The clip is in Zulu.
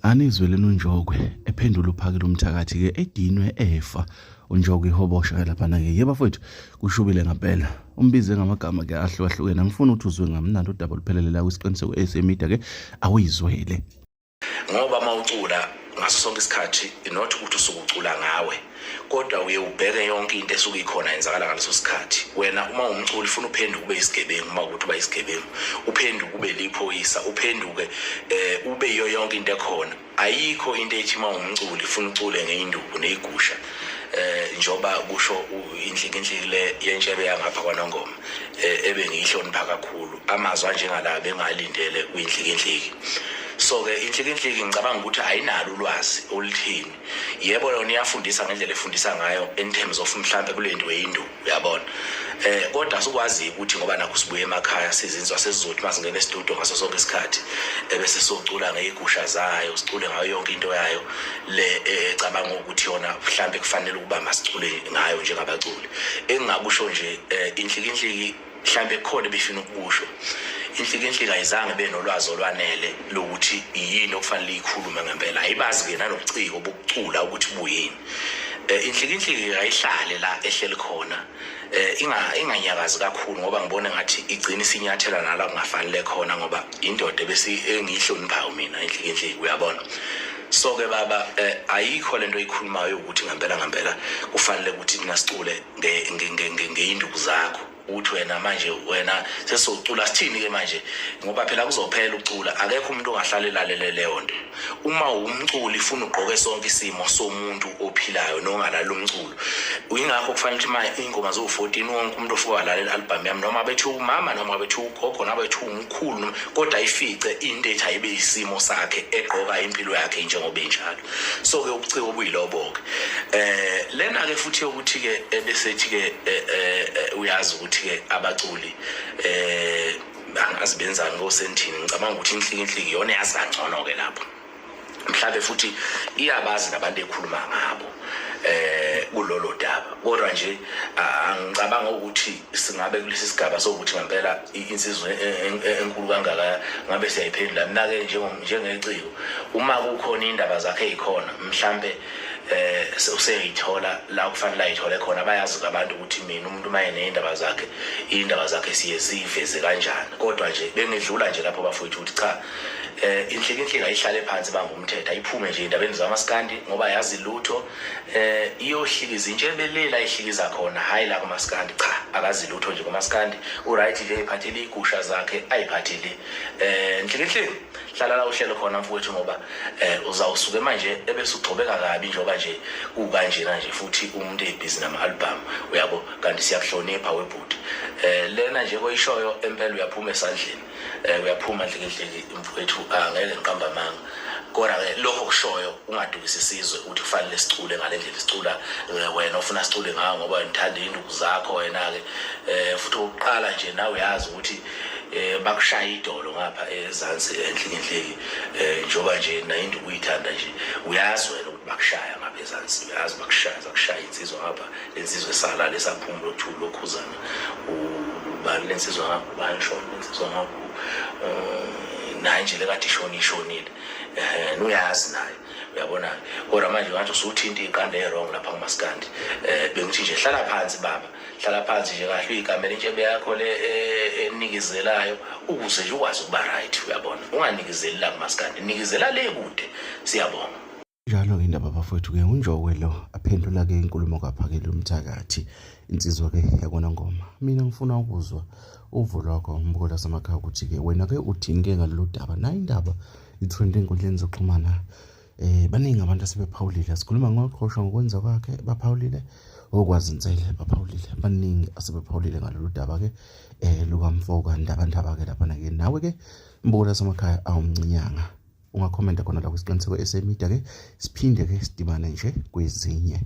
Anizwele uNjoko ephendula uPhakelumthakathi ke edinwe efa uNjoko ihobosha lapha na ke yeba mfowethu kushubile ngempela umbize ngamagama ke ahlukahlukene ngifuna ukuthi uzwe ngamnandi udaba luphelele la kwisiqiniseko esemedia ke awuyizwele ngoba mawucula ngaso sonke isikhathi not ukuthi usukucula ngawe kodwa uye ubheke yonke into esuke ikhona yenzakala ngaleso sikhathi wena uma umculi ufuna uphenduke ube isigebengu uma ukuthi uba isigebengu uphenduke ube liphoyisa uphenduke ube yonke into ekhona ayikho into ethi uma umculi ufuna ucule ngeinduku nezigusha njoba kusho inhlikinhliki le yentshebe yangapha kwaNongoma ebengiyihlonipha kakhulu amazwi njengala bengalindele kuyinhlikinhliki so ke inhlikinhliki ngicabanga ukuthi ayinalo ulwazi oluthini yebo yona iyafundisa ngendlela efundisa ngayo in terms of mhlambe kulento eyinduku uyabona kodwa sikwazi ukuthi ngoba nakho sibuye emakhaya sizinzwa sesizothi masingena estudio ngaso sonke isikhathi bese socula ngeyigusha zayo sicule ngayo yonke into yayo le ecabanga ukuthi yona mhlambe kufanele ukuba masicule ngayo njengabaculi engingakusho nje inhlikinhliki mhlambe khona befuna ukusho inhlikinhliki ayizange benolwazi olwanele lokuthi yini okufanele ikhulume ngempela ayibazi ke nanobuciko bokucula ukuthi buyini inhlikinhliki ayihlale la ehleli khona inganyakazi kakhulu ngoba ngibone ngathi igcina isinyathela nala kungafanele khona ngoba indoda bese engihlonipha mina inhlikinhliki uyabona so ke baba ayikho lento eyikhulumayo ukuthi ngempela kufanele ukuthi nasicule ngeinduku zakho uthi wena sesocula sithini ke manje ngoba phela kuzophela ucula akekho umuntu ongahlale lalele leyo nto uma umculi ufuna ugqoke sonke isimo somuntu ophilayo nongalala umculo uyingakho kufanele ukuthi manje ingoma zo14 wonke umuntu ofika lalela album yami noma bethu umama noma bethu ugogo noma bethu umkhulu kodwa ifice into ethi ayibe isimo sakhe egqoka impilo yakhe njengoba enjalo so ke ubuciko obuyilobo ke lena ke futhi ukuthi ke besethi ke uyazi ukuthi ke abaculi angazibenzani ngosentini ngicabanga ukuthi inhlikinhliki yona yazi kangcono ke lapho mhlawumbe futhi iyabazi nabantu ekhuluma ngabo kulolo daba kodwa nje angicabanga ukuthi singabe kulesi sigaba sokuthi ngempela insizwe enkulu kangaka ngabe siyayiphendula mina ke njengeciko uma kukhona indaba zakhe ezikhona mhlawumbe useyithola la kufanele ayithole khona bayazi abantu ukuthi mina umuntu maye neindaba zakhe siye siveze kanjani kodwa nje bengedlula nje lapho bafowethu ukuthi cha inhlikinhliki ayihlale phansi bangumthetho ayiphume nje indabeni zamaskandi ngoba yazi lutho iyohlikiza intshebelela ihlikiza khona hayi la kumaskandi cha akazi lutho nje kumaskandi uright nje iphathele igusha zakhe ayiphathele inhlikinhliki hlala la uhlelo khona mfowethu ngoba uzawusuke manje ebese ugcobeka kabi njoba nje kukanjena nje futhi umuntu ebhizi nama-album uyabo kanti siyakuhlonipha webhuti lena nje koyishoyo empela uyaphuma esandleni uyaphuma inhlikinhliki mfowethu angeke ngiqamba amanga kodwa-ke lokho kushoyo ungadukisi isizwe ukuthi kufanele sicule ngale ndlela sicula wena ufuna sicule ngayo ngoba ngithanda iy'nduku zakho wena-ke futhi okokuqala nje nawe uyazi ukuthi bakushaya idolo ngapha ezansi enhlikinhliki njoba nje nayinduku uyithanda nje uyazi wena ukuthi bakushaya ngapha ezansi uyazi bakushaya insizwa ngapha lensizwe esala lesaphuma lokuthula lokhuzana ubani lensizwa ngapha ubani shona lensizwa ngapha naye nje lekade ishonile nuyazi naye uyabona kodwa manje ngathi usuthinta iqanda erong lapha kumaskandi bengithi nje hlala phansi baba hlala phansi nje kahle uyigamela intshebe yakho le enikizelayo ukuze nje ukwazi ukuba right uyabona unganikezeli la kumaskandi nikezela le kude siyabonga njalo indaba bafowethu ke uNjoko lo aphendula ke inkulumo kaPhakelumthakathi insizwa ke yakwaNongoma mina ngifuna ukuzwa uvo lwakho umbuko lasemakhaya ukuthi ke wena ke uthini ke ngalolu daba na indaba itrend enkundleni zokuxhumana baningi abantu asebephawulile sikhuluma ngoqhosha ngokwenza kwakhe baphawulile okwazi insele baphawulile baningi asebephawulile ngalolu daba ke lukamfoka ndaba ke lapha ke nawe ke umbuko lasemakhaya awumncinyanga ungakhomenta khona la kwisiqiniseko esemedia ke siphinde ke sidibane nje kwezinye